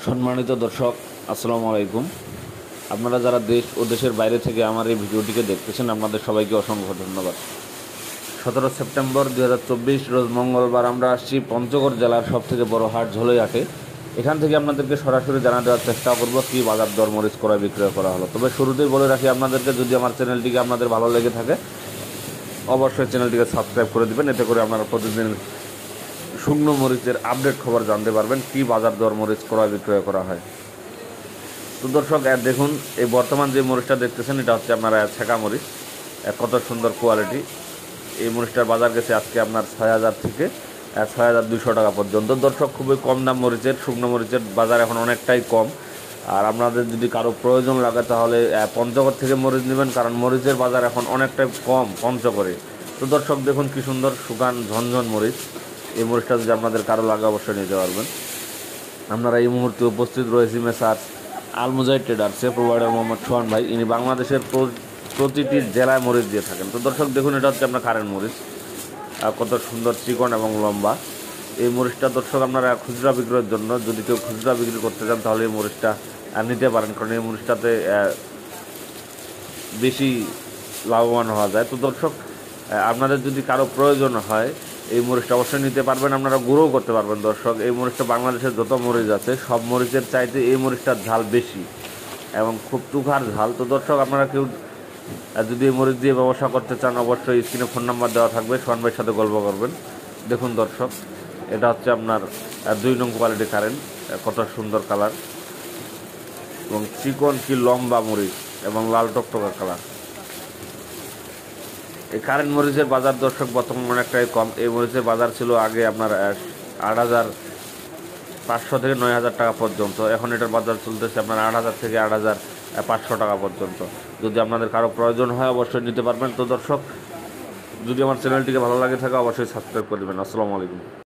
সম্মানিত দর্শক, আসসালামু আলাইকুম। আপনারা যারা দেশ ও দেশের বাইরে থেকে আমার এই ভিডিওটিকে দেখতেছেন, আপনাদের সবাইকে অসংখ্য ধন্যবাদ। 17 সেপ্টেম্বর 2024 রোজ মঙ্গলবার আমরা আসছি পঞ্চগড় জেলার সবথেকে বড় হাট ঝোলাইহাটে। এখান থেকে আপনাদেরকে সরাসরি জানা দেওয়ার চেষ্টা করব কী বাজার দর মরিচ ক্রয় বিক্রয় করা হলো। তবে শুরুতেই বলে রাখি আপনাদেরকে, যদি আমার চ্যানেলটিকে আপনাদের ভালো লেগে থাকে অবশ্যই চ্যানেলটিকে সাবস্ক্রাইব করে দেবেন। এতে করে আপনারা প্রতিদিন শুকনো মরিচের আপডেট খবর জানতে পারবেন, কী বাজার দর মরিচ ক্রয় বিক্রয় করা হয়। তো দর্শক, দেখুন, এই বর্তমান যে মরিচটা দেখতেছেন এটা হচ্ছে আপনার ছেঁকা মরিচ। কত সুন্দর কোয়ালিটি। এই মরিচটার বাজার গেছে আজকে আপনার 6,000 থেকে 6,200 টাকা পর্যন্ত। দর্শক, খুবই কম দাম মরিচের, শুকনো মরিচের বাজার এখন অনেকটাই কম। আর আপনাদের যদি কারো প্রয়োজন লাগে তাহলে পঞ্চগড় থেকে মরিচ নেবেন, কারণ মরিচের বাজার এখন অনেকটাই কম পঞ্চগড়ে। তো দর্শক, দেখুন কি সুন্দর শুকান ঝনঝন মরিচ। এই মরিচটা যদি আপনাদের কারো লাগে অবশ্যই নিতে পারবেন। আপনারা এই মুহূর্তে উপস্থিত রয়েছি মেসার আল মুজাহিদ ট্রেডার্সে, প্রোভাইডার মোহাম্মদ সোহান ভাই। ইনি বাংলাদেশের প্রতিটি জেলায় মরিচ দিয়ে থাকেন। তো দর্শক, দেখুন, এটা হচ্ছে আপনার কারেন্ট মরিচ, কত সুন্দর চিকন এবং লম্বা। এই মরিচটা দর্শক আপনারা খুচরা বিক্রয়ের জন্য, যদি কেউ খুচরা বিক্রি করতে চান তাহলে এই মরিচটা নিতে পারেন, কারণ এই মরিচটাতে বেশি লাভবান হওয়া যায়। তো দর্শক, আপনাদের যদি কারো প্রয়োজন হয় এই মরিচটা অবশ্যই নিতে পারবেন, আপনারা গুঁড়োও করতে পারবেন। দর্শক, এই মরিচটা বাংলাদেশের যত মরিচ আছে সব মরিচের চাইতে এই মরিচটার ঝাল বেশি এবং খুব তুখার ঝাল। তো দর্শক, আপনারা কেউ যদি এই মরিচ দিয়ে ব্যবসা করতে চান অবশ্যই স্ক্রিনে ফোন নাম্বার দেওয়া থাকবে, সোহান ভাইয়ের সাথে গল্প করবেন। দেখুন দর্শক, এটা হচ্ছে আপনার 2 নং কোয়ালিটি কারেন্ট, কত সুন্দর কালার এবং চিকন কি লম্বা মরিচ এবং লাল টকটকা কালার। এই কারেন্ট মরিচের বাজার দর্শক বর্তমানে অনেকটাই কম। এই মরিচের বাজার ছিল আগে আপনার 8,500 থেকে 9,000 টাকা পর্যন্ত। এখন এটার বাজার চলতেছে আপনার 8,000 থেকে 8,500 টাকা পর্যন্ত। যদি আপনাদের কারো প্রয়োজন হয় অবশ্যই নিতে পারবেন। তো দর্শক, যদি আমার চ্যানেলটিকে ভালো লাগে থাকে অবশ্যই সাবস্ক্রাইব করবেন। আসসালামু আলাইকুম।